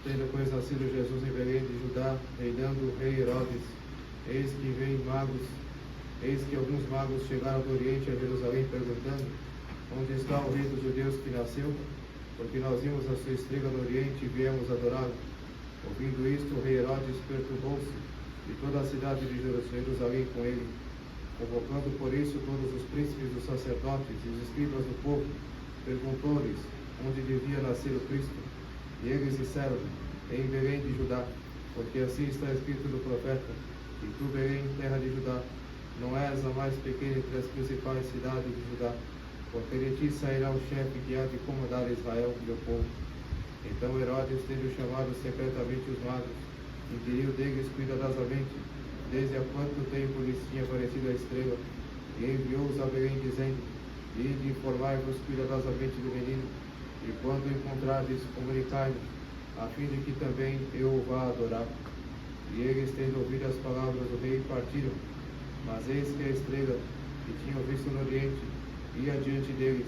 Tendo pois nascido Jesus em Belém de Judá, reinando o rei Herodes, eis que alguns magos chegaram do Oriente a Jerusalém, perguntando: onde está o rei dos judeus que nasceu? Porque nós vimos a sua estrela no Oriente e viemos adorá-lo. Ouvindo isto, o rei Herodes perturbou-se, e toda a cidade de Jerusalém com ele. Convocando por isso todos os príncipes dos sacerdotes e os escribas do povo, perguntou-lhes onde devia nascer o Cristo. E eles disseram: em Belém de Judá, porque assim está escrito no profeta: e tu, Belém, terra de Judá, não és a mais pequena entre as principais cidades de Judá, porque de ti sairá o chefe que há de comandar Israel, meu povo. Então Herodes, tendo chamado secretamente os magos, inquiriu deles cuidadosamente desde há quanto tempo lhes tinha aparecido a estrela, e enviou-os a Belém, dizendo: ide, informai-vos cuidadosamente do menino, e quando o encontrardes, comunicai-me, a fim de que também eu o vá adorar. E eles, tendo ouvido as palavras do rei, partiram. Mas eis que a estrela, que tinham visto no Oriente, ia diante deles,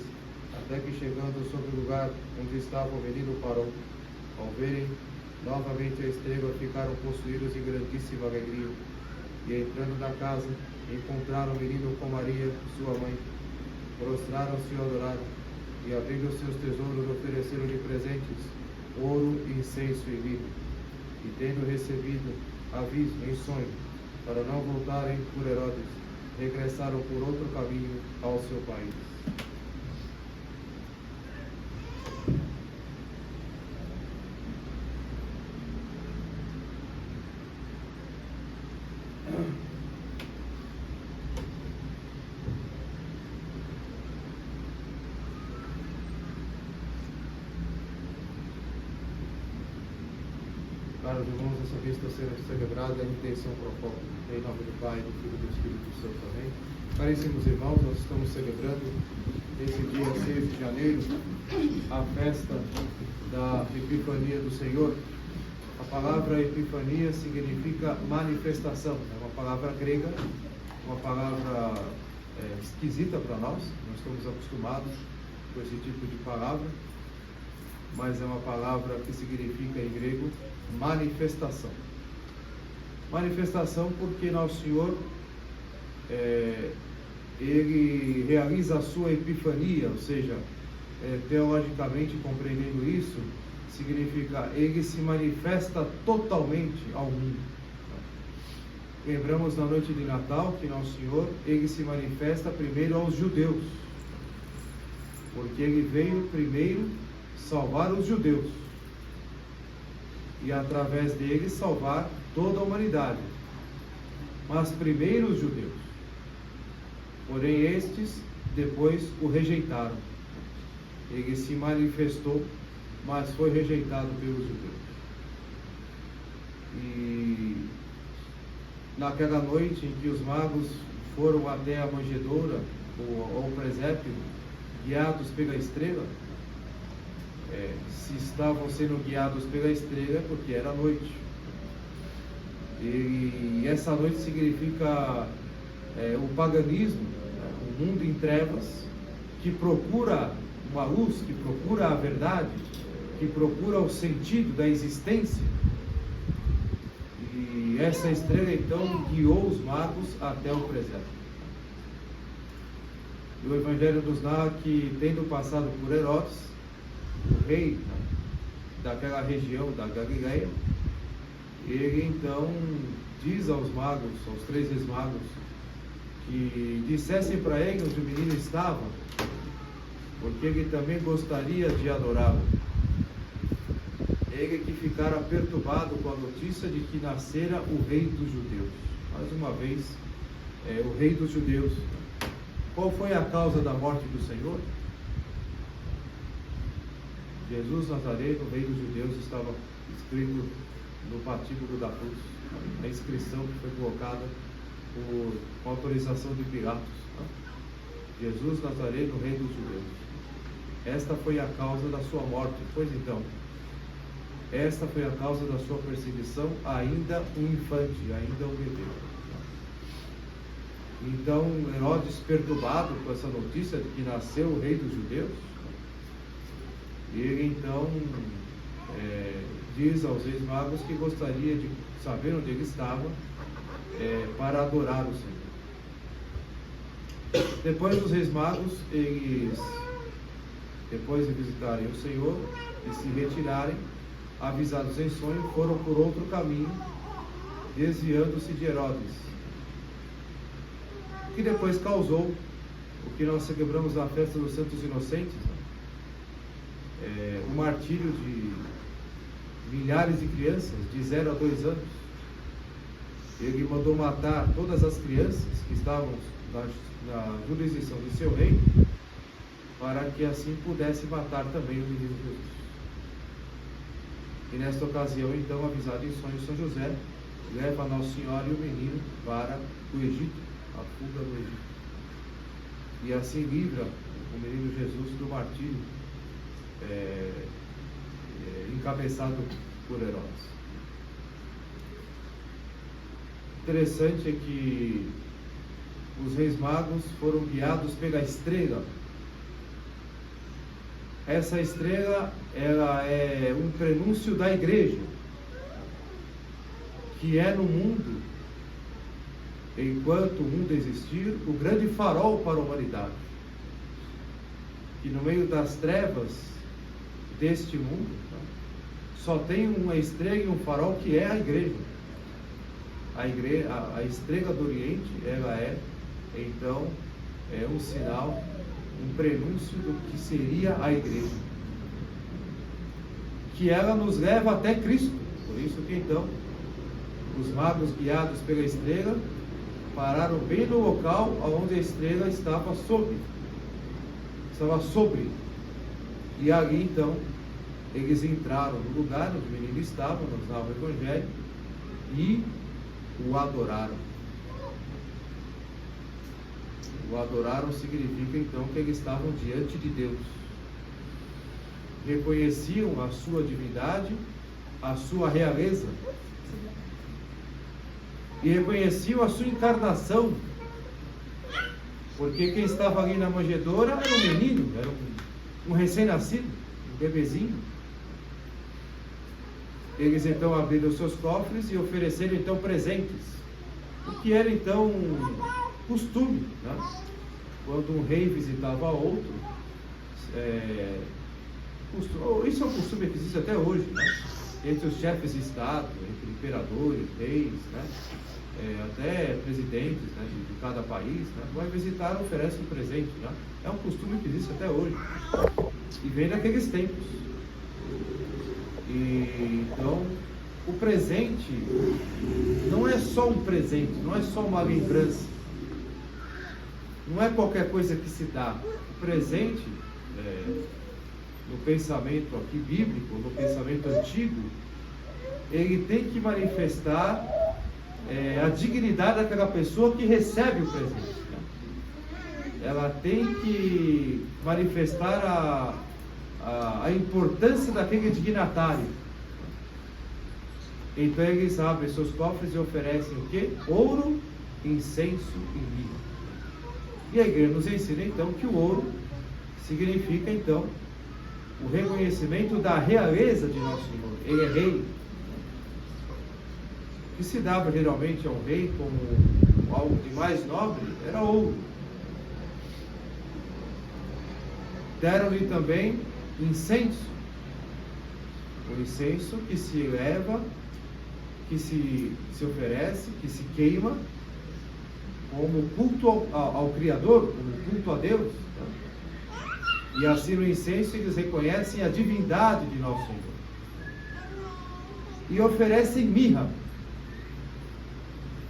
até que, chegando sobre o lugar onde estava o menino, parou. Ao verem novamente a estrela, ficaram possuídos de grandíssima alegria. E entrando na casa, encontraram o menino com Maria, sua mãe. Prostraram-se e o adoraram, e abrindo seus tesouros, ofereceram-lhe presentes, ouro, incenso e mirra. E tendo recebido aviso em sonho, para não voltarem por Herodes, regressaram por outro caminho ao seu país. Caros irmãos, essa vez está sendo celebrada a intenção pro foco. Em nome do Pai, do Filho e do Espírito Santo. Amém. Caríssimos irmãos, nós estamos celebrando esse dia 6 de janeiro a festa da Epifania do Senhor. A palavra Epifania significa manifestação. É uma palavra grega, uma palavra esquisita para nós. Nós estamos acostumados com esse tipo de palavra, mas é uma palavra que significa em grego manifestação. Manifestação porque Nosso Senhor, Ele realiza a sua epifania, ou seja, teologicamente compreendendo isso, significa Ele se manifesta totalmente ao mundo. Lembramos na noite de Natal que Nosso Senhor, Ele se manifesta primeiro aos judeus, porque Ele veio primeiro salvar os judeus, e através dele salvar toda a humanidade, mas primeiro os judeus. Porém estes depois o rejeitaram. Ele se manifestou, mas foi rejeitado pelos judeus. E naquela noite em que os magos foram até a manjedoura, ou ao presépio, guiados pela estrela, se estavam sendo guiados pela estrela, porque era noite. E essa noite significa o paganismo, o mundo em trevas, que procura uma luz, que procura a verdade, que procura o sentido da existência. E essa estrela então guiou os magos até o presépio. E o Evangelho nos narra que, tendo passado por Herodes, o rei daquela região da Galileia, ele então diz aos magos, aos 3 magos, que dissessem para ele onde o menino estava, porque ele também gostaria de adorá-lo. Ele que ficara perturbado com a notícia de que nascera o rei dos judeus. Mais uma vez, o rei dos judeus. Qual foi a causa da morte do Senhor? Jesus Nazareno, rei dos judeus, estava escrito no patíbulo da cruz, a inscrição que foi colocada com autorização de Pilatos. Jesus Nazareno, rei dos judeus. Esta foi a causa da sua morte. Pois então, esta foi a causa da sua perseguição, ainda um infante, ainda um bebê. Então Herodes, perturbado com essa notícia de que nasceu o rei dos judeus, ele então diz aos reis magos que gostaria de saber onde ele estava para adorar o Senhor. Depois dos reis magos, eles, depois de visitarem o Senhor e se retirarem, avisados em sonho, foram por outro caminho, desviando-se de Herodes, que depois causou o que nós celebramos na festa dos Santos Inocentes, o martírio de milhares de crianças de 0 a 2 anos. Ele mandou matar todas as crianças que estavam na jurisdição de seu reino, para que assim pudesse matar também o menino Jesus. E nesta ocasião, então, avisado em sonho, São José leva a Nossa Senhora e o menino para o Egito, a fuga do Egito, e assim livra o menino Jesus do martírio encabeçado por Herodes. Interessante é que os reis magos foram guiados pela estrela. Essa estrela, ela é um prenúncio da igreja, que é no mundo, enquanto o mundo existir, o grande farol para a humanidade, que no meio das trevas deste mundo, só tem uma estrela e um farol, que é a igreja. A estrela do Oriente, ela é, então, um sinal, um prenúncio do que seria a igreja, que ela nos leva até Cristo. Por isso que, então, os magos, guiados pela estrela, pararam bem no local onde a estrela estava sobre. E ali, então, eles entraram no lugar onde o menino estava, nos narra o Evangelho, e o adoraram. O adoraram significa, então, que eles estavam diante de Deus. Reconheciam a sua divindade, a sua realeza, e reconheciam a sua encarnação, porque quem estava ali na manjedoura era um menino, era um recém-nascido, um bebezinho. Eles então abriram seus cofres e ofereceram então presentes, o que era então costume, né? Quando um rei visitava outro, isso é um costume que existe até hoje, né? Entre os chefes de Estado, entre imperadores, reis, né? Até presidentes, né, de cada país, né? Vai visitar, oferece um presente, né? É um costume que existe até hoje, e vem daqueles tempos. E então, o presente não é só um presente, não é só uma lembrança, não é qualquer coisa que se dá. O presente, no pensamento aqui bíblico, no pensamento antigo, ele tem que manifestar a dignidade daquela pessoa que recebe o presente, né? Ela tem que manifestar a importância daquele dignatário. Então eles abrem seus cofres e oferecem o quê? Ouro, incenso e mirra. E a igreja nos ensina então que o ouro significa então o reconhecimento da realeza de nosso Senhor. Ele é rei. O que se dava geralmente ao rei como algo de mais nobre era ouro. Deram-lhe também incenso. O incenso que se eleva, que se oferece, que se queima como culto ao Criador, como culto a Deus, tá? E assim no incenso eles reconhecem a divindade de nosso Senhor e oferecem mirra.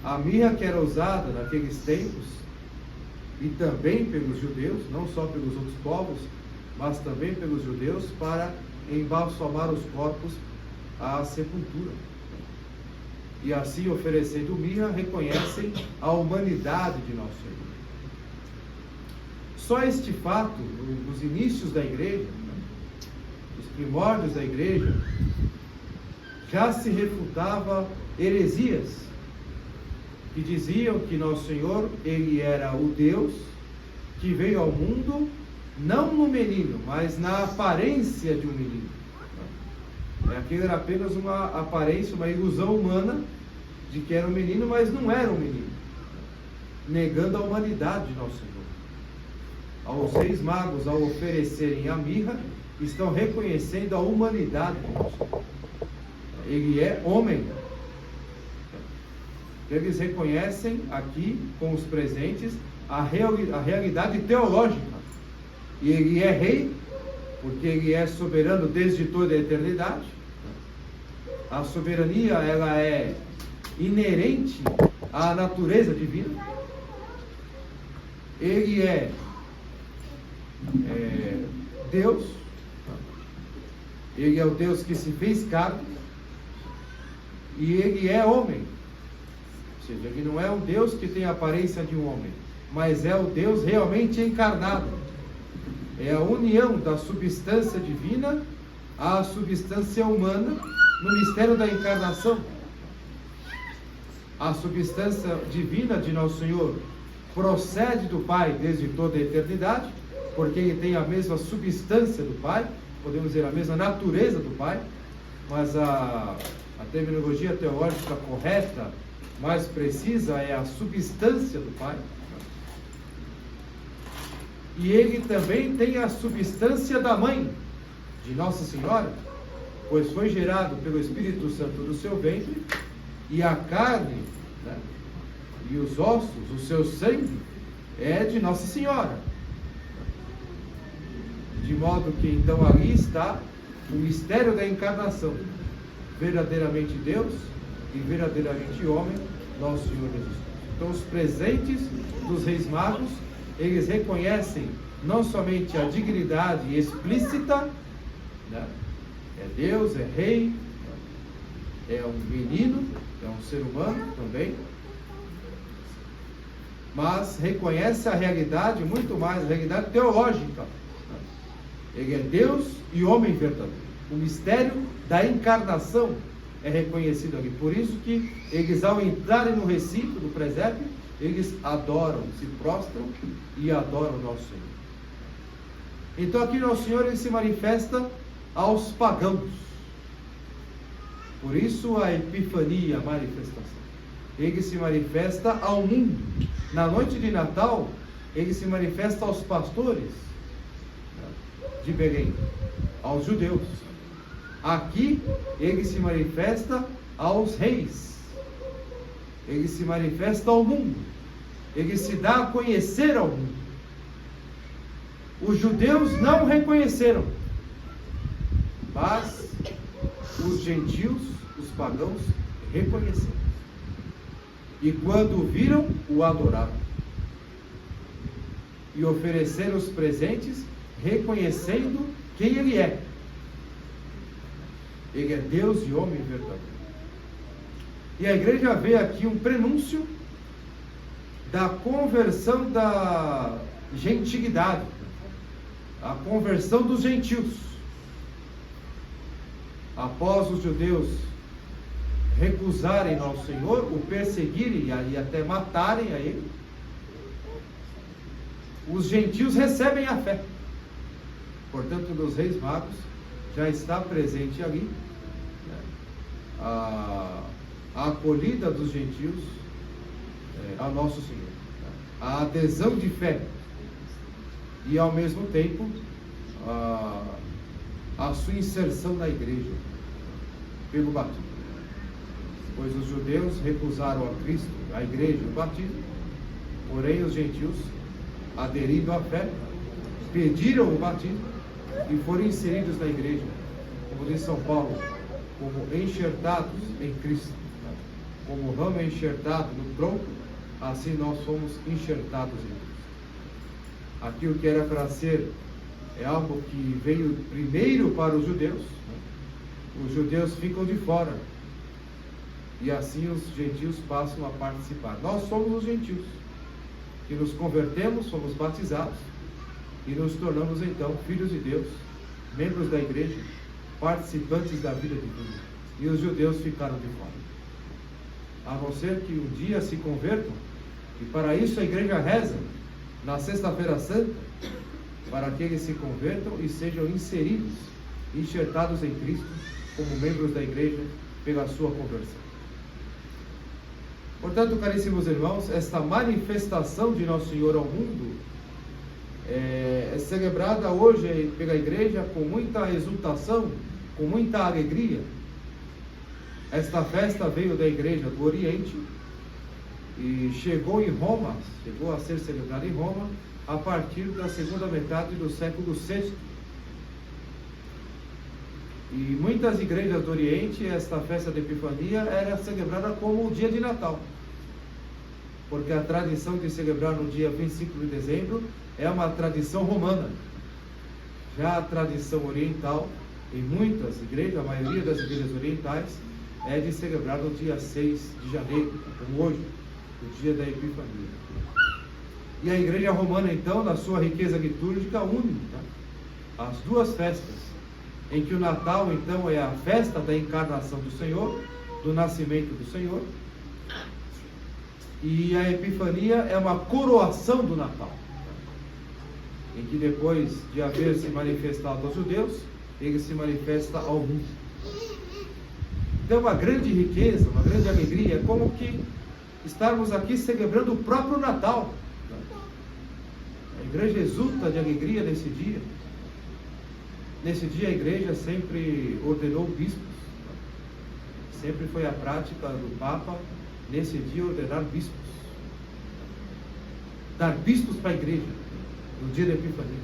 A mirra que era usada naqueles tempos e também pelos judeus, não só pelos outros povos, mas também pelos judeus, para embalsamar os corpos à sepultura. E assim, oferecendo mirra, reconhecem a humanidade de nosso Senhor. Só este fato, nos inícios da igreja, os primórdios da igreja, já se refutava heresias que diziam que nosso Senhor, ele era o Deus que veio ao mundo não no menino, mas na aparência de um menino. Aquilo era apenas uma aparência, uma ilusão humana de que era um menino, mas não era um menino, negando a humanidade de Nosso Senhor. Aos reis magos, ao oferecerem a mirra, estão reconhecendo a humanidade de Nosso Senhor. Ele é homem. Eles reconhecem aqui, com os presentes, a realidade teológica. E ele é rei, porque ele é soberano desde toda a eternidade. A soberania, ela é inerente à natureza divina. Ele é Deus. Ele é o Deus que se fez carne. E ele é homem. Ou seja, ele não é um Deus que tem a aparência de um homem, mas é o Deus realmente encarnado. É a união da substância divina à substância humana no mistério da encarnação. A substância divina de Nosso Senhor procede do Pai desde toda a eternidade, porque ele tem a mesma substância do Pai, podemos dizer a mesma natureza do Pai, mas a terminologia teológica correta, mais precisa, é a substância do Pai. E ele também tem a substância da mãe, de Nossa Senhora, pois foi gerado pelo Espírito Santo do seu ventre, e a carne, né, e os ossos, o seu sangue, é de Nossa Senhora. De modo que então ali está o mistério da encarnação, verdadeiramente Deus e verdadeiramente homem, Nosso Senhor Jesus Cristo. Então os presentes dos reis magos, eles reconhecem não somente a dignidade explícita, né? É Deus, é rei, é um menino, é um ser humano também, mas reconhece a realidade, muito mais, a realidade teológica. Ele é Deus e homem verdadeiro. O mistério da encarnação é reconhecido ali. Por isso que eles, ao entrarem no recinto do presépio, eles adoram, se prostram e adoram Nosso Senhor. Então aqui Nosso Senhor, ele se manifesta aos pagãos. Por isso a epifania, a manifestação. Ele se manifesta ao mundo. Na noite de Natal, ele se manifesta aos pastores de Belém, aos judeus. Aqui, ele se manifesta aos reis. Ele se manifesta ao mundo. Ele se dá a conhecer ao mundo. Os judeus não o reconheceram, mas os gentios, os pagãos, reconheceram. E quando o viram, o adoraram. E ofereceram os presentes, reconhecendo quem ele é. Ele é Deus e homem verdadeiro. E a igreja vê aqui um prenúncio da conversão da gentilidade, a conversão dos gentios. Após os judeus recusarem ao Senhor, o perseguirem e até matarem a ele, os gentios recebem a fé. Portanto, nos reis magos já está presente ali, né, a acolhida dos gentios a Nosso Senhor, né, a adesão de fé e ao mesmo tempo a sua inserção na igreja pelo batismo. Pois os judeus recusaram a Cristo, a igreja, o batismo, porém os gentios, aderindo à fé, pediram o batismo e foram inseridos na igreja, como diz São Paulo, como enxertados em Cristo. Como o ramo é enxertado no tronco, assim nós somos enxertados em Cristo. Aquilo que era para ser é algo que veio primeiro para os judeus. Os judeus ficam de fora e assim os gentios passam a participar. Nós somos os gentios que nos convertemos, somos batizados e nos tornamos então filhos de Deus, membros da igreja, participantes da vida divina. E os judeus ficaram de fora. A não ser que um dia se convertam, e para isso a igreja reza na Sexta-feira Santa, para que eles se convertam e sejam inseridos, enxertados em Cristo, como membros da igreja pela sua conversão. Portanto, caríssimos irmãos, esta manifestação de Nosso Senhor ao mundo é celebrada hoje pela igreja com muita exultação, com muita alegria. Esta festa veio da igreja do Oriente e chegou em Roma, chegou a ser celebrada em Roma a partir da segunda metade do século VI. E muitas igrejas do Oriente, esta festa da Epifania era celebrada como o dia de Natal, porque a tradição de celebrar no dia 25 de dezembro é uma tradição romana. Já a tradição oriental, em muitas igrejas, a maioria das igrejas orientais, é de celebrar no dia 6 de janeiro, como hoje, o dia da Epifania. E a igreja romana, então, na sua riqueza litúrgica, une as duas festas, em que o Natal, então, é a festa da encarnação do Senhor, do nascimento do Senhor, e a Epifania é uma coroação do Natal, em que depois de haver se manifestado aos judeus, ele se manifesta ao mundo. Então, uma grande riqueza, uma grande alegria, como que estarmos aqui celebrando o próprio Natal. A igreja exulta de alegria nesse dia. Nesse dia a igreja sempre ordenou bispos. Sempre foi a prática do Papa, nesse dia, ordenar bispos. Dar bispos para a igreja, no dia da Epifania.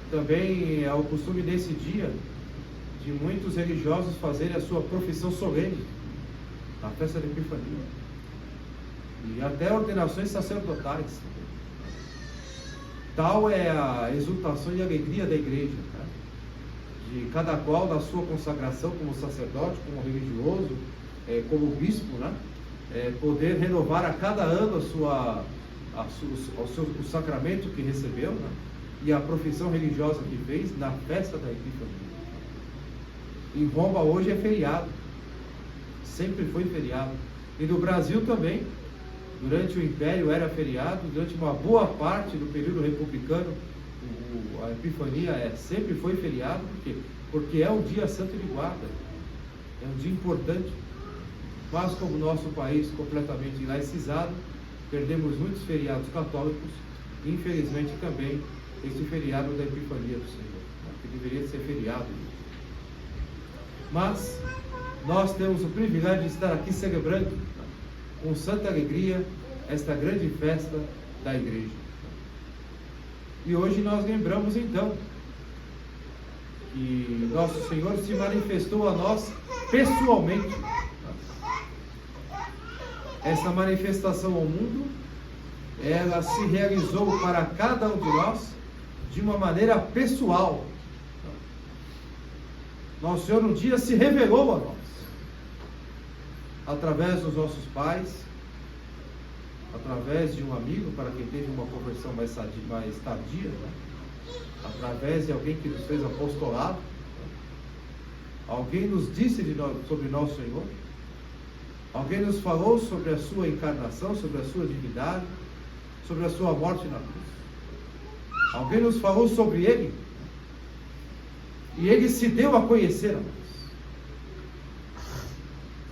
Também é o costume nesse dia de muitos religiosos fazerem a sua profissão solene na festa da Epifania. E até ordenações sacerdotais. Tal é a exultação e alegria da igreja, né? De cada qual na sua consagração como sacerdote, como religioso, como bispo, né? Poder renovar a cada ano o sacramento que recebeu, né? E a profissão religiosa que fez na festa da Epifania. Em Roma hoje é feriado, sempre foi feriado, e no Brasil também. Durante o Império era feriado, durante uma boa parte do período republicano, a Epifania sempre foi feriado, porque é um dia santo de guarda, é um dia importante. Mas como o nosso país completamente laicizado, perdemos muitos feriados católicos, e infelizmente também esse feriado da Epifania do Senhor, que deveria ser feriado. Mas nós temos o privilégio de estar aqui celebrando com santa alegria esta grande festa da igreja. E hoje nós lembramos então que nosso Senhor se manifestou a nós pessoalmente. Essa manifestação ao mundo, ela se realizou para cada um de nós de uma maneira pessoal. Nosso Senhor um dia se revelou a nós, através dos nossos pais, através de um amigo, para quem teve uma conversão mais tardia, né? Através de alguém que nos fez apostolado, alguém nos disse sobre nosso Senhor, alguém nos falou sobre a sua encarnação, sobre a sua divindade, sobre a sua morte na cruz. Alguém nos falou sobre Ele, e Ele se deu a conhecer a nós.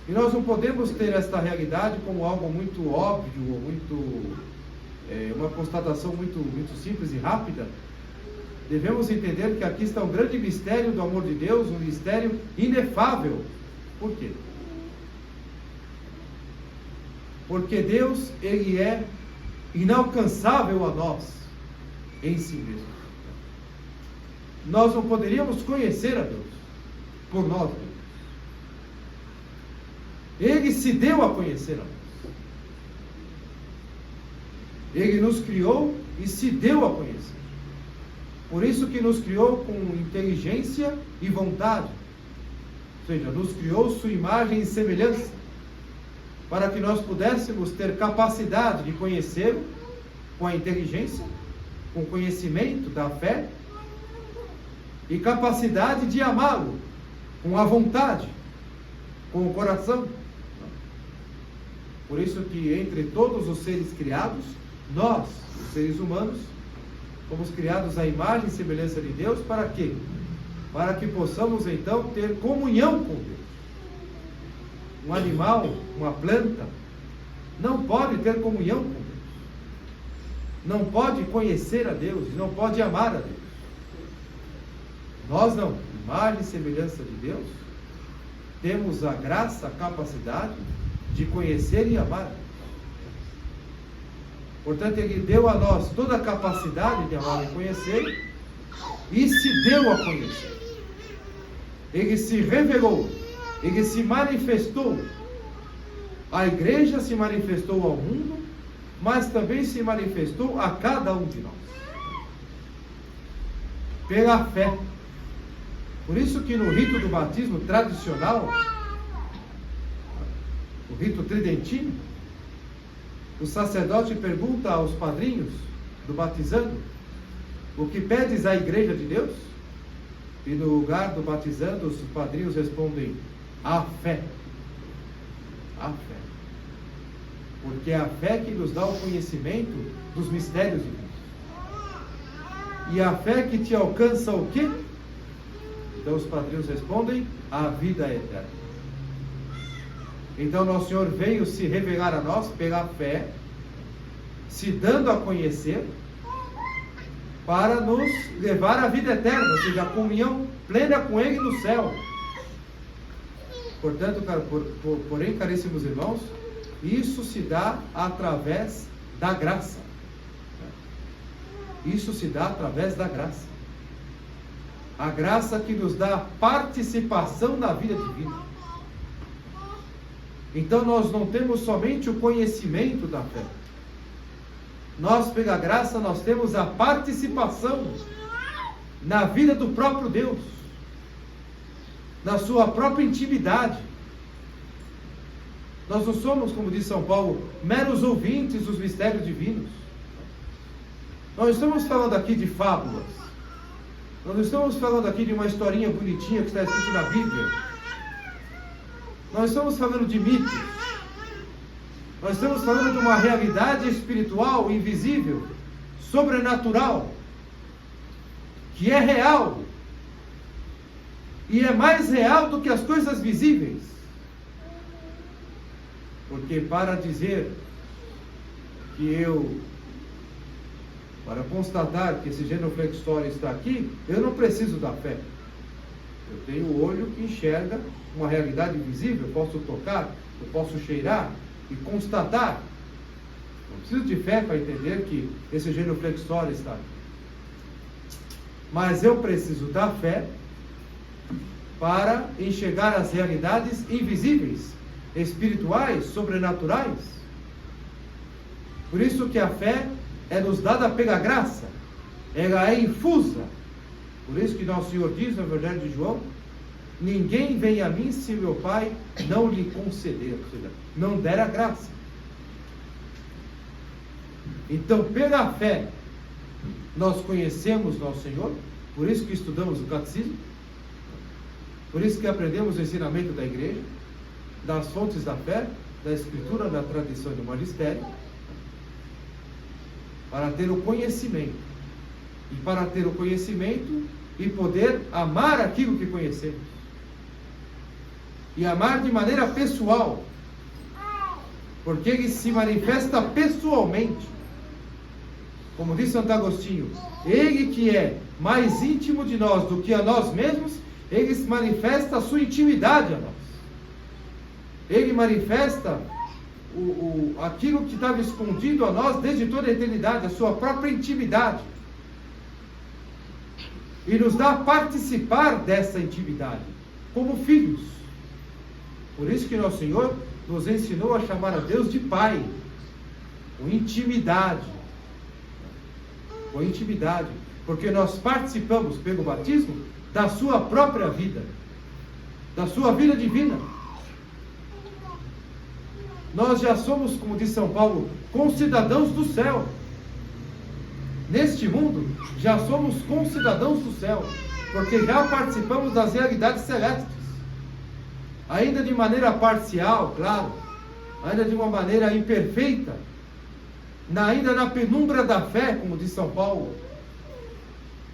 E nós não podemos ter esta realidade como algo muito óbvio, ou uma constatação muito simples e rápida. Devemos entender que aqui está um grande mistério do amor de Deus, um mistério inefável. Por quê? Porque Deus, Ele é inalcançável a nós, em si mesmo. Nós não poderíamos conhecer a Deus, por nós mesmos. Ele se deu a conhecer a nós. Ele nos criou e se deu a conhecer. Por isso que nos criou com inteligência e vontade. Ou seja, nos criou sua imagem e semelhança, para que nós pudéssemos ter capacidade de conhecê-lo com a inteligência, com o conhecimento da fé, e capacidade de amá-lo com a vontade, com o coração. Por isso que entre todos os seres criados, nós, os seres humanos, fomos criados à imagem e semelhança de Deus. Para quê? para que possamos então ter comunhão com Deus. Um animal, uma planta, não pode ter comunhão com Deus, não pode conhecer a Deus, não pode amar a Deus. Nós não, imagem e semelhança de Deus, temos a graça, a capacidade de conhecer e amar a Deus. Portanto, Ele deu a nós toda a capacidade de amar e conhecer, e se deu a conhecer. Ele se revelou, Ele se manifestou. A igreja se manifestou ao mundo, mas também se manifestou a cada um de nós. Pela fé. Por isso que no rito do batismo tradicional, o rito tridentino, o sacerdote pergunta aos padrinhos do batizando: o que pedes à igreja de Deus? E no lugar do batizando, os padrinhos respondem: a fé. A fé. Porque é a fé que nos dá o conhecimento dos mistérios divinos. E a fé que te alcança o quê? Então os padrinhos respondem: a vida eterna. Então Nosso Senhor veio se revelar a nós pela fé, se dando a conhecer, para nos levar à vida eterna, ou seja, a comunhão plena com Ele no céu. Portanto, porém, caríssimos irmãos, isso se dá através da graça. Isso se dá através da graça. A graça que nos dá participação na vida divina. Então nós não temos somente o conhecimento da fé. Nós, pela graça, nós temos a participação na vida do próprio Deus, na sua própria intimidade. Nós não somos, como diz São Paulo, meros ouvintes dos mistérios divinos. Nós não estamos falando aqui de fábulas. Nós não estamos falando aqui de uma historinha bonitinha que está escrito na Bíblia. Nós estamos falando de mitos. Nós estamos falando de uma realidade espiritual, invisível, sobrenatural, que é real. E é mais real do que as coisas visíveis. Porque para dizer para constatar que esse genuflexório está aqui, eu não preciso da fé. Eu tenho o olho que enxerga uma realidade visível, eu posso tocar, eu posso cheirar e constatar. Não preciso de fé para entender que esse genuflexório está aqui. Mas eu preciso da fé para enxergar as realidades invisíveis, espirituais, sobrenaturais. Por isso que a fé é nos dada pela graça, ela é infusa. Por isso que Nosso Senhor diz no Evangelho de João: ninguém vem a mim se meu Pai não lhe conceder, ou seja, não der a graça. Então, pela fé, nós conhecemos Nosso Senhor, por isso que estudamos o catecismo, por isso que aprendemos o ensinamento da igreja, das fontes da fé, da Escritura, da tradição e do magistério, para ter o conhecimento. E para ter o conhecimento e poder amar aquilo que conhecemos. E amar de maneira pessoal. Porque Ele se manifesta pessoalmente. Como diz Santo Agostinho, Ele que é mais íntimo de nós do que a nós mesmos, Ele se manifesta a sua intimidade a nós. Ele manifesta aquilo que estava escondido a nós desde toda a eternidade, a sua própria intimidade. E nos dá a participar dessa intimidade, como filhos. Por isso que Nosso Senhor nos ensinou a chamar a Deus de Pai, com intimidade. Com intimidade. Porque nós participamos, pelo batismo, da sua própria vida, da sua vida divina. Nós já somos, como diz São Paulo, concidadãos do céu. Neste mundo, já somos concidadãos do céu, porque já participamos das realidades celestes. Ainda de maneira parcial, claro, ainda de uma maneira imperfeita, ainda na penumbra da fé, como diz São Paulo,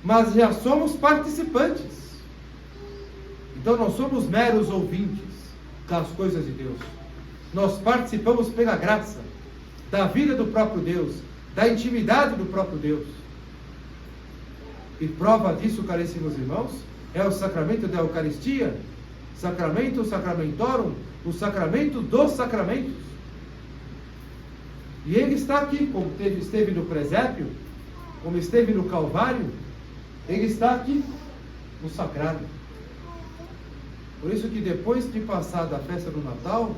mas já somos participantes. Então nós somos meros ouvintes das coisas de Deus. Nós participamos pela graça da vida do próprio Deus, da intimidade do próprio Deus. E prova disso, caríssimos irmãos, é o sacramento da Eucaristia, sacramento sacramentorum, o sacramento dos sacramentos. E ele está aqui, como esteve no presépio, como esteve no Calvário, ele está aqui no sacrário. Por isso que depois de passar da festa do Natal,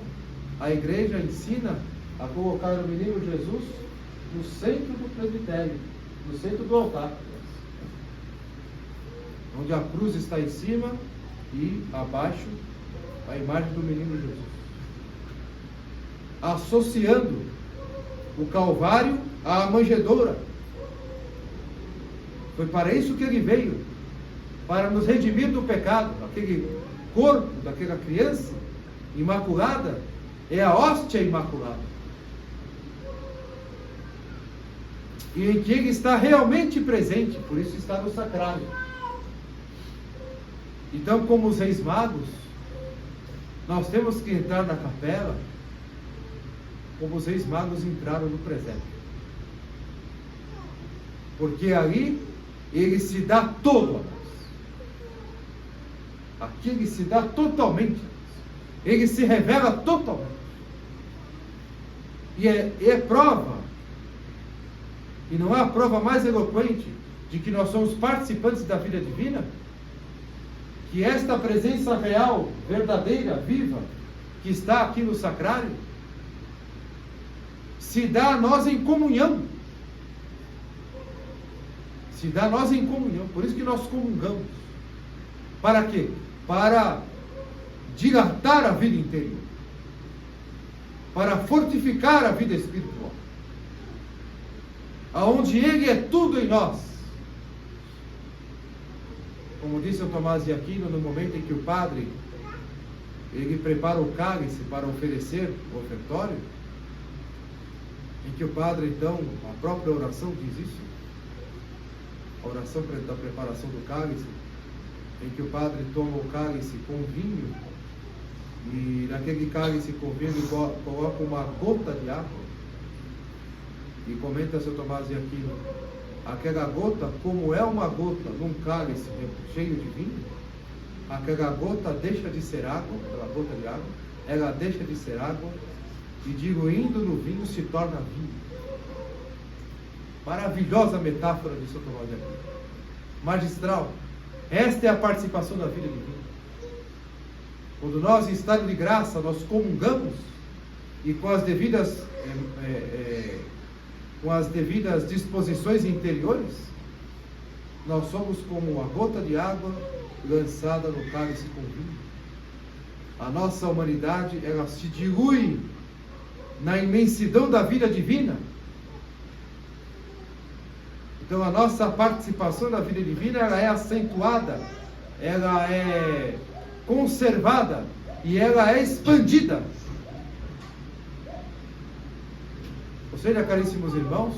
a igreja ensina a colocar o menino Jesus no centro do presbitério, no centro do altar, onde a cruz está em cima e abaixo a imagem do menino Jesus, associando o Calvário à manjedoura. Foi para isso que ele veio, para nos redimir do pecado. Aquele corpo daquela criança imaculada é a hóstia imaculada, e em que ele está realmente presente, por isso está no sacrário. Então, como os reis magos, nós temos que entrar na capela como os reis magos entraram no presépio, porque ali ele se dá todo a nós. Aqui ele se dá totalmente, ele se revela totalmente, e é prova, e não há prova mais eloquente de que nós somos participantes da vida divina, que esta presença real, verdadeira, viva, que está aqui no sacrário, se dá a nós em comunhão. Se dá a nós em comunhão. Por isso que nós comungamos. Para quê? Para dilatar a vida interior. Para fortificar a vida espiritual. Aonde Ele é tudo em nós. Como disse São Tomás de Aquino, no momento em que o padre ele prepara o cálice para oferecer o ofertório, em que o padre, então, a própria oração diz isso, a oração da preparação do cálice, em que o padre toma o cálice com vinho, e naquele cálice com vinho ele coloca uma gota de água, e comenta São Tomás de Aquino, aquela gota, como é uma gota num cálice cheio de vinho, aquela gota deixa de ser água, aquela gota de água, ela deixa de ser água, e diluindo no vinho se torna vinho. Maravilhosa metáfora de São Tomás de Aquino. Magistral. Esta é a participação da vida divina. Quando nós, em estado de graça, nós comungamos, e com as devidas disposições interiores, nós somos como uma gota de água lançada no cálice com vinho. A nossa humanidade, ela se dilui na imensidão da vida divina. Então a nossa participação na vida divina, ela é acentuada, ela é conservada e ela é expandida. Ou seja, caríssimos irmãos,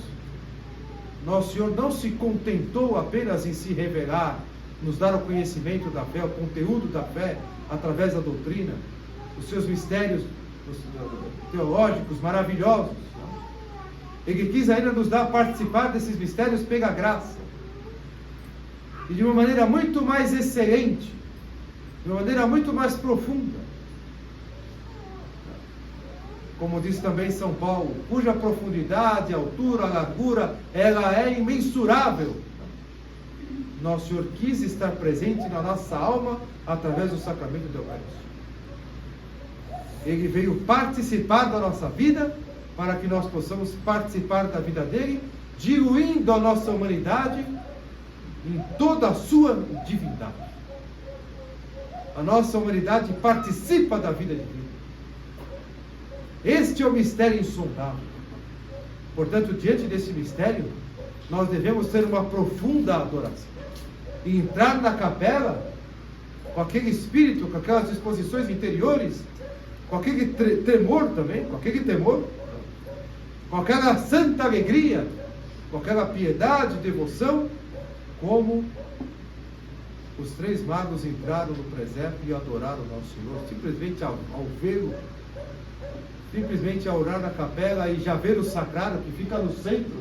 nosso Senhor não se contentou apenas em se revelar, nos dar o conhecimento da fé, o conteúdo da fé, através da doutrina, os seus mistérios teológicos maravilhosos. Ele quis ainda nos dar a participar desses mistérios pela graça, e de uma maneira muito mais excelente, de uma maneira muito mais profunda. Como diz também São Paulo, cuja profundidade, altura, largura, ela é imensurável. Nosso Senhor quis estar presente na nossa alma através do sacramento da Eucaristia. Ele veio participar da nossa vida para que nós possamos participar da vida dele, diluindo a nossa humanidade em toda a sua divindade. A nossa humanidade participa da vida divina. Este é o mistério insondável. Portanto, diante desse mistério, nós devemos ter uma profunda adoração e entrar na capela com aquele espírito, com aquelas disposições interiores, com aquele temor também, com aquele temor, com aquela santa alegria, com aquela piedade, devoção, como os 3 magos entraram no presépio e adoraram o nosso Senhor, simplesmente ao vê-lo, simplesmente ao orar na capela e já ver o sacrário que fica no centro.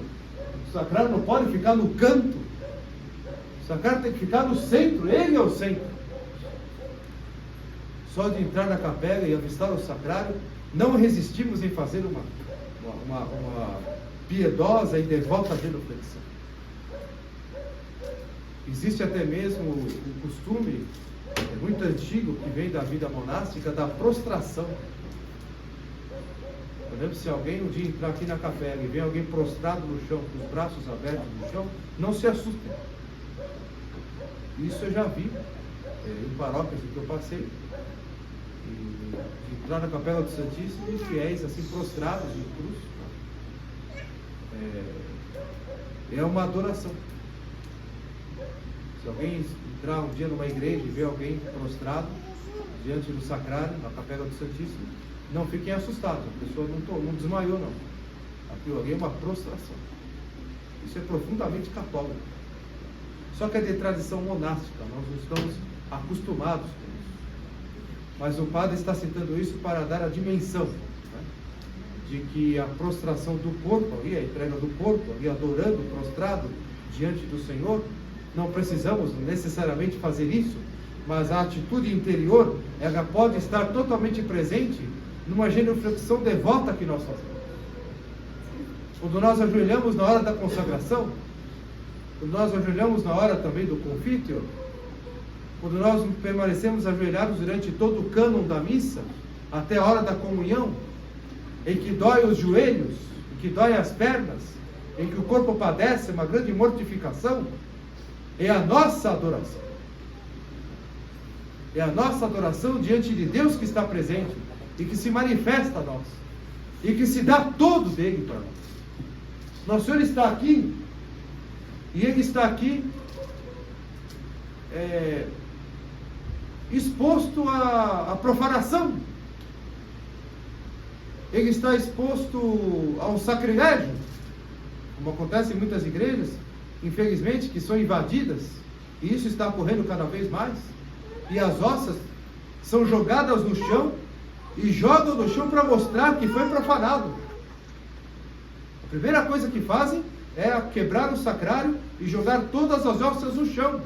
O sacrário não pode ficar no canto, o sacrário tem que ficar no centro, ele é o centro. Só de entrar na capela e avistar o sacrário, não resistimos em fazer uma piedosa e devota genuflexão. Existe até mesmo o costume, muito antigo, que vem da vida monástica, da prostração. Por exemplo, se alguém um dia entrar aqui na capela e vê alguém prostrado no chão, com os braços abertos no chão, não se assustem. Isso eu já vi em paróquias que eu passei. De entrar na capela do Santíssimo e fiéis assim prostrados em cruz. É uma adoração. Se alguém entrar um dia numa igreja e ver alguém prostrado diante do sacrário, na capela do Santíssimo, não fiquem assustados, a pessoa não desmaiou não. Aquilo ali é uma prostração. Isso é profundamente católico. Só que é de tradição monástica, nós não estamos acostumados com isso. Mas o padre está citando isso para dar a dimensão, né, de que a prostração do corpo ali, a entrega do corpo ali, adorando, prostrado diante do Senhor, não precisamos necessariamente fazer isso, mas a atitude interior, ela pode estar totalmente presente numa genuflexão devota que nós fazemos. Quando nós ajoelhamos na hora da consagração, quando nós ajoelhamos na hora também do confítio, quando nós permanecemos ajoelhados durante todo o cânon da missa, até a hora da comunhão, em que dói os joelhos, em que dói as pernas, em que o corpo padece uma grande mortificação, é a nossa adoração. É a nossa adoração diante de Deus que está presente e que se manifesta a nós e que se dá todo dele para nós. Nosso Senhor está aqui e Ele está aqui exposto à profanação. Ele está exposto ao sacrilégio, como acontece em muitas igrejas, infelizmente, que são invadidas, e isso está ocorrendo cada vez mais, e as hostias são jogadas no chão, e jogam no chão para mostrar que foi profanado. A primeira coisa que fazem é quebrar o sacrário e jogar todas as hóstias no chão,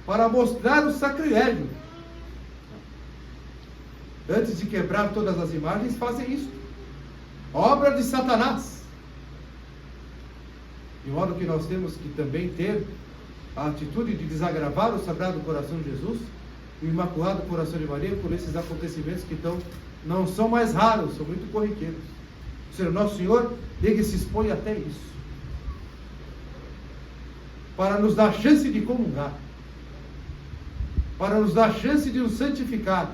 para mostrar o sacrilégio. Antes de quebrar todas as imagens, fazem isso. Obra de Satanás. De modo que nós temos que também ter a atitude de desagravar o Sagrado Coração de Jesus e o Imaculado Coração de Maria por esses acontecimentos que não são mais raros, são muito corriqueiros. Ou seja, Nosso Senhor, Ele se expõe até isso, para nos dar chance de comungar, para nos dar chance de nos santificar,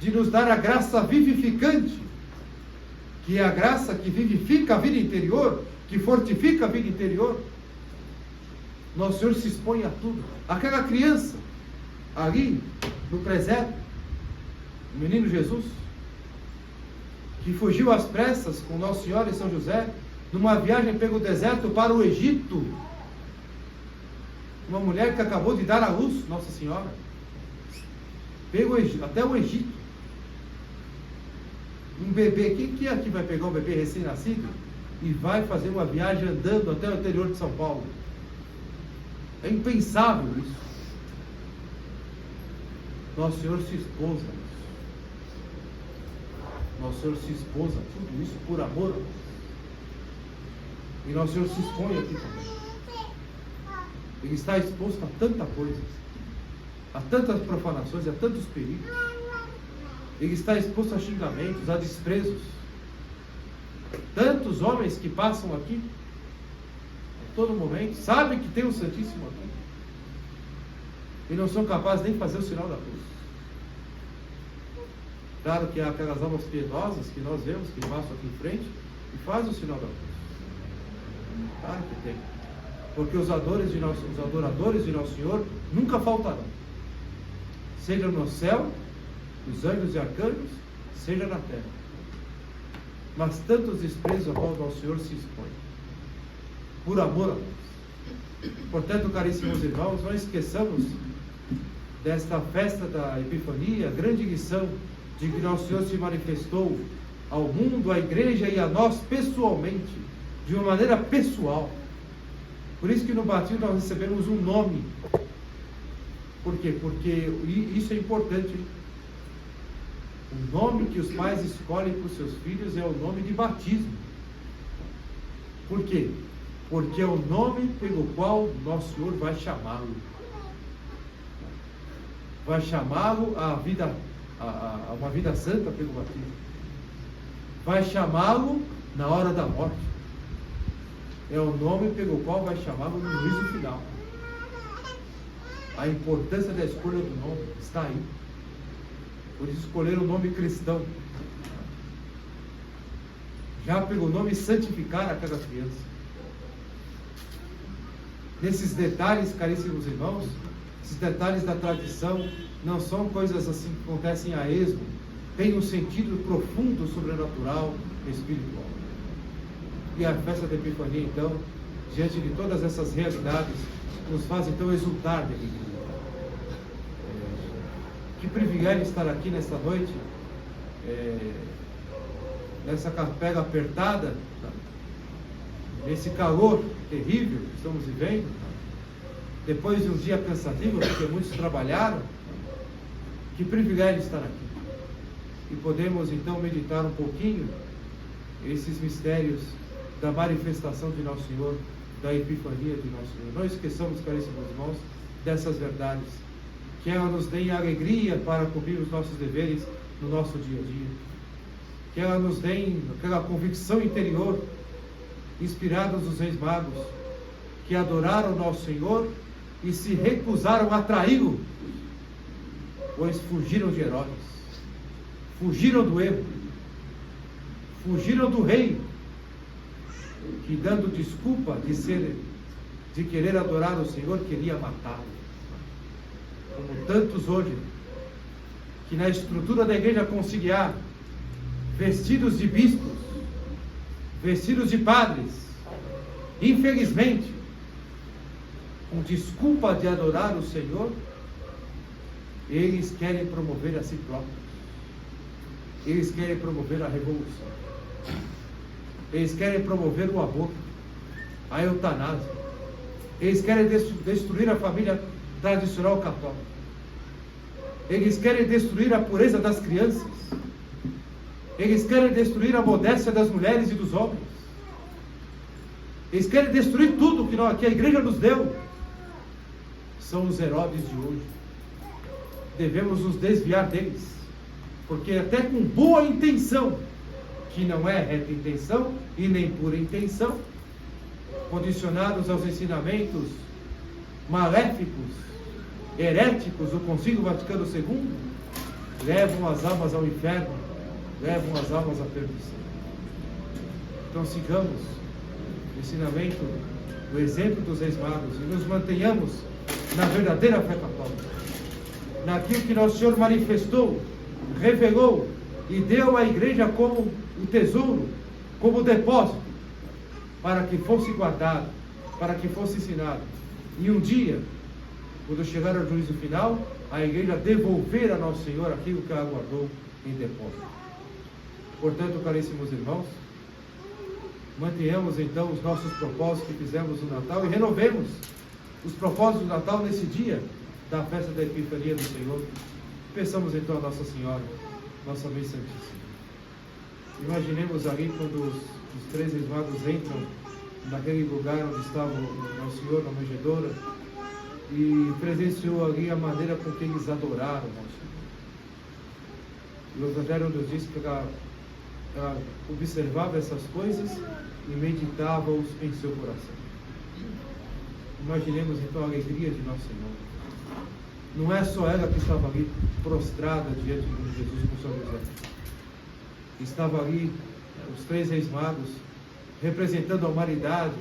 de nos dar a graça vivificante, que é a graça que vivifica a vida interior, que fortifica a vida interior. Nosso Senhor se expõe a tudo. Aquela criança ali no presépio, o menino Jesus, que fugiu às pressas com Nossa Senhora e São José numa viagem pelo deserto para o Egito. Uma mulher que acabou de dar à luz, Nossa Senhora, até o Egito. Um bebê, quem que é que vai pegar um bebê recém-nascido e vai fazer uma viagem andando até o interior de São Paulo? É impensável isso. Nosso Senhor se expôs a isso. Nosso Senhor se expôs a tudo isso por amor a nós. E Nosso Senhor se expõe aqui também. Ele está exposto a tanta coisa, a tantas profanações, a tantos perigos. Ele está exposto a xingamentos, a desprezos. Tantos homens que passam aqui a todo momento, sabem que tem o Santíssimo aqui e não são capazes nem de fazer o sinal da cruz. Claro que há aquelas almas piedosas que nós vemos, que passam aqui em frente e fazem o sinal da cruz. Claro que tem. Porque os adoradores de Nosso Senhor nunca faltarão. Seja no céu, os anjos e arcanjos, seja na terra. Mas tantos desprezos a qual Nosso Senhor se expõe, por amor a nós. Portanto, caríssimos irmãos, não esqueçamos desta festa da Epifania, a grande lição de que nosso Senhor se manifestou ao mundo, à igreja e a nós pessoalmente, de uma maneira pessoal. Por isso que no batismo nós recebemos um nome. Por quê? Porque isso é importante. O nome que os pais escolhem para os seus filhos é o nome de batismo. Por quê? Porque é o nome pelo qual nosso Senhor vai chamá-lo. Vai chamá-lo a uma vida santa pelo batismo. Vai chamá-lo na hora da morte. É o nome pelo qual vai chamá-lo no juízo final. A importância da escolha do nome está aí. Por isso escolher o nome cristão. Já pelo nome santificar aquela criança. Nesses detalhes, caríssimos irmãos, esses detalhes da tradição não são coisas assim que acontecem a esmo. Tem um sentido profundo, sobrenatural, espiritual. E a festa da Epifania, então, diante de todas essas realidades, nos faz então exultar de alegria. Que privilégio estar aqui nesta noite, nessa capela apertada, nesse calor terrível que estamos vivendo, depois de um dia cansativo, porque muitos trabalharam. Que privilégio estar aqui. E podemos então meditar um pouquinho esses mistérios da manifestação de Nosso Senhor, da Epifania de Nosso Senhor. Não esqueçamos, caríssimos irmãos, dessas verdades. Que ela nos dê alegria para cumprir os nossos deveres no nosso dia a dia. Que ela nos dê aquela convicção interior, inspirados dos Reis Magos, que adoraram Nosso Senhor e se recusaram a traí-lo, pois fugiram de Herodes, fugiram do erro, fugiram do rei, que dando desculpa de querer adorar o Senhor, queria matá-lo. Como tantos hoje, que na estrutura da igreja conciliar, vestidos de bispos, vestidos de padres, infelizmente, com desculpa de adorar o Senhor, eles querem promover a si próprios. Eles querem promover a revolução. Eles querem promover o aborto, a eutanásia. Eles querem destruir a família tradicional católica. Eles querem destruir a pureza das crianças. Eles querem destruir a modéstia das mulheres e dos homens. Eles querem destruir tudo que a igreja nos deu. São os Herodes de hoje. Devemos nos desviar deles, porque até com boa intenção, que não é reta intenção e nem pura intenção, condicionados aos ensinamentos maléficos, heréticos do Concílio Vaticano II, levam as almas ao inferno, levam as almas à perdição. Então sigamos o ensinamento, o exemplo dos Reis Magos e nos mantenhamos na verdadeira fé católica, naquilo que Nosso Senhor manifestou, revelou e deu à igreja como o tesouro, como o depósito, para que fosse guardado, para que fosse ensinado. E um dia, quando chegar ao juízo final, a igreja devolver a Nosso Senhor aquilo que ela guardou em depósito. Portanto, caríssimos irmãos, mantenhamos então os nossos propósitos que fizemos no Natal e renovemos os propósitos do Natal nesse dia da festa da Epifania do Senhor. Peçamos então a Nossa Senhora, nossa Mãe Santíssima. Imaginemos ali quando os três Reis Magos entram naquele lugar onde estava o Nosso Senhor, na manjedoura, e presenciou ali a maneira com que eles adoraram o Nosso Senhor. E o Evangelho nos diz que ela observava essas coisas e meditava-os em seu coração. Imaginemos então a alegria de Nosso Senhor. Não é só ela que estava ali prostrada diante de Jesus com São José. Estava ali os três Reis Magos, representando a humanidade,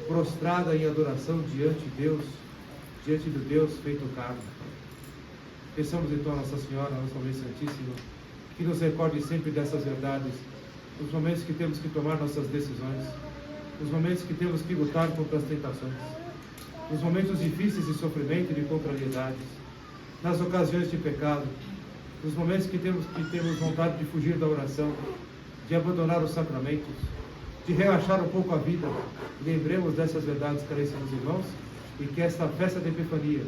prostrada em adoração diante de Deus, diante do Deus feito carne. Peçamos então a Nossa Senhora, a Nossa Mãe Santíssima, que nos recorde sempre dessas verdades, nos momentos que temos que tomar nossas decisões, nos momentos que temos que lutar contra as tentações. nos momentos difíceis de sofrimento e de contrariedades, nas ocasiões de pecado, nos momentos que temos vontade de fugir da oração, de abandonar os sacramentos, de relaxar um pouco a vida. Lembremos dessas verdades, caríssimos irmãos, e que esta festa de Epifania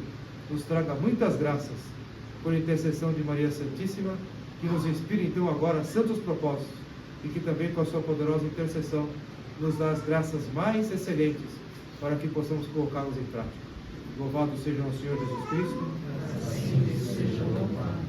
nos traga muitas graças, por intercessão de Maria Santíssima, que nos inspire então agora santos propósitos, e que também com a sua poderosa intercessão nos dá as graças mais excelentes para que possamos colocá-los em prática. Louvado seja o Senhor Jesus Cristo. Assim seja louvado.